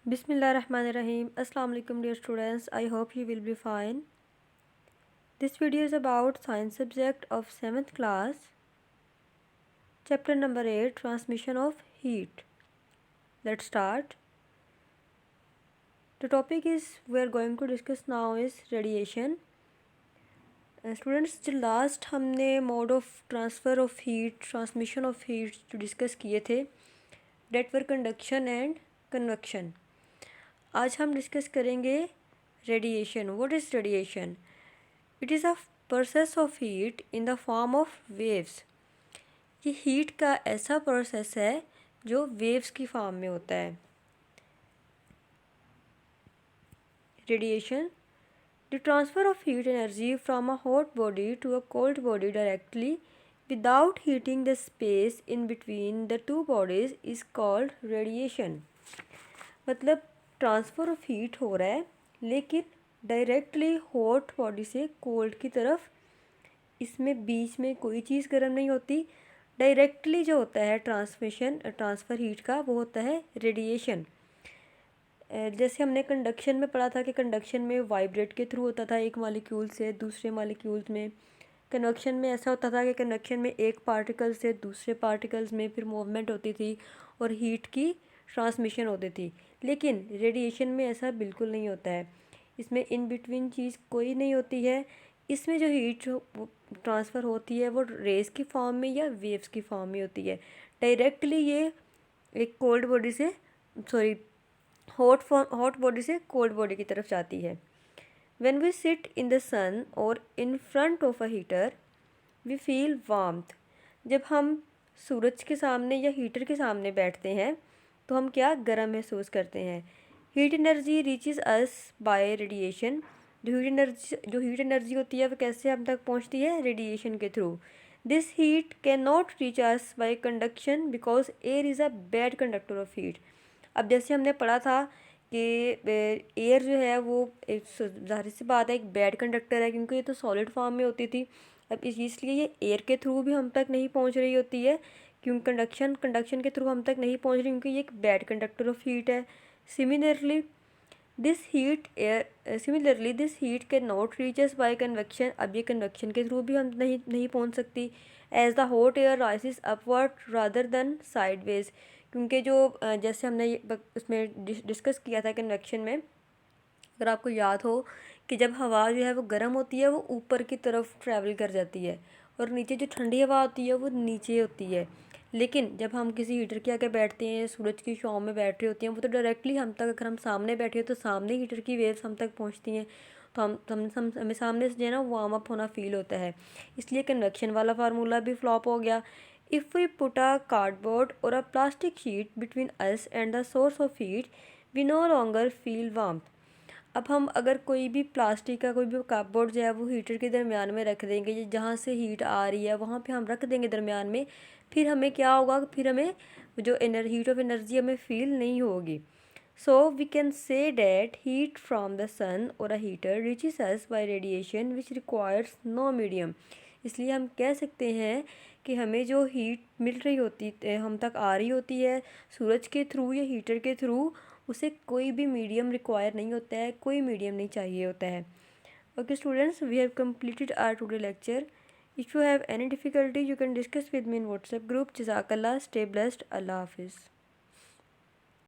Bismillahirrahmanirrahim. Assalamu alaikum dear students. I hope you will be fine. This video is about science subject of 7th class. Chapter number 8, transmission of heat. Let's start. The topic is we are going to discuss now is radiation. Students, जो last हमने mode of transfer of heat transmission of heat जो discuss किए थे that were conduction and convection. आज हम discuss करेंगे radiation. What is radiation? It is a process of heat in the form of waves. ये heat का ऐसा process है जो वेव्स की फॉर्म में होता है. Radiation, the transfer of heat energy from a hot body to a cold body directly without heating the space in between the two bodies is called radiation. मतलब transfer of heat हो रहा है लेकिन directly hot body से cold की तरफ, इसमें बीच में कोई चीज़ गर्म नहीं होती. डायरेक्टली जो होता है ट्रांसफ़र हीट का वो होता है रेडिएशन. जैसे हमने कंडक्शन में पढ़ा था कि कंडक्शन में वाइब्रेट के थ्रू होता था एक मॉलिक्यूल से दूसरे मॉलिक्यूल्स में. कन्वेक्शन में ऐसा होता था कि कन्वेक्शन में एक पार्टिकल से दूसरे पार्टिकल्स में फिर मूवमेंट होती थी और हीट की ट्रांसमिशन होती थी. लेकिन रेडिएशन में ऐसा बिल्कुल नहीं होता है. इसमें इन बिटवीन चीज़ कोई नहीं होती है. इसमें जो हीट ट्रांसफ़र होती है वो रेज़ की फॉर्म में या वेव्स की फॉर्म में होती है. डायरेक्टली ये एक कोल्ड बॉडी से हॉट बॉडी से कोल्ड बॉडी की तरफ जाती है. When we sit in the sun or in front of a heater, we feel warmth. जब हम सूरज के सामने या हीटर के सामने बैठते हैं तो हम क्या गर्म महसूस करते हैं. Heat energy reaches us by radiation. जो हीट एनर्जी होती है वो कैसे हम तक पहुंचती है? रेडिएशन के through. This heat can not reach us bye conduction because air is a bad conductor of heat. अब जैसे हमने पढ़ा था कि एयर जो है वो एक ज़ाहिर सी बात है एक बैड कंडक्टर है क्योंकि ये तो सॉलिड फॉर्म में होती थी. अब इसलिए ये एयर के थ्रू भी हम तक नहीं पहुंच रही होती है क्योंकि कंडक्शन के थ्रू हम तक नहीं पहुंच रही क्योंकि ये एक बैड कंडक्टर ऑफ हीट है. Similarly this heat can not reach us by convection. अब ये कन्वेक्शन के थ्रू भी हम नहीं पहुंच सकती. As the hot air rises upward rather than sideways. क्योंकि जो जैसे हमने उसमें डिस्कस किया था कन्वेक्शन में, अगर आपको याद हो कि जब हवा जो है वो गर्म होती है वो ऊपर की तरफ ट्रैवल कर जाती है और नीचे जो ठंडी हवा होती है वो नीचे होती है. लेकिन जब हम किसी हीटर के आगे बैठते हैं, सूरज की छांव में बैठ रहे होती हैं, वो तो डायरेक्टली हम तक, अगर हम सामने बैठे हो तो सामने हीटर की वेव्स हम तक पहुंचती हैं तो हमें सामने से जो है ना वार्म अप होना फील होता है. इसलिए कन्वेक्शन वाला फार्मूला भी फ्लॉप हो गया. If we put a cardboard or a plastic sheet between us and the source of heat, we no longer feel warmth. अब हम अगर कोई भी प्लास्टिक का कोई भी कार्डबोर्ड जो है वो हीटर के दरमियान में रख देंगे, जहाँ से हीट आ रही है वहाँ पे हम रख देंगे दरमियान में, फिर हमें क्या होगा, फिर हमें जो हीट ऑफ एनर्जी हमें फील नहीं होगी. So we can say that heat from the sun और a heater reaches us by radiation which requires no medium. इसलिए हम कह सकते हैं कि हमें जो हीट मिल रही होती है, हम तक आ रही होती है सूरज के थ्रू या हीटर के थ्रू, उसे कोई भी मीडियम रिक्वायर नहीं होता है, कोई मीडियम नहीं चाहिए होता है. Okay students, we have completed our today lecture. If you have any difficulty you can discuss with me in WhatsApp group. जज़ाकल्लाह. Stay blessed. अल्लाह हाफिज़.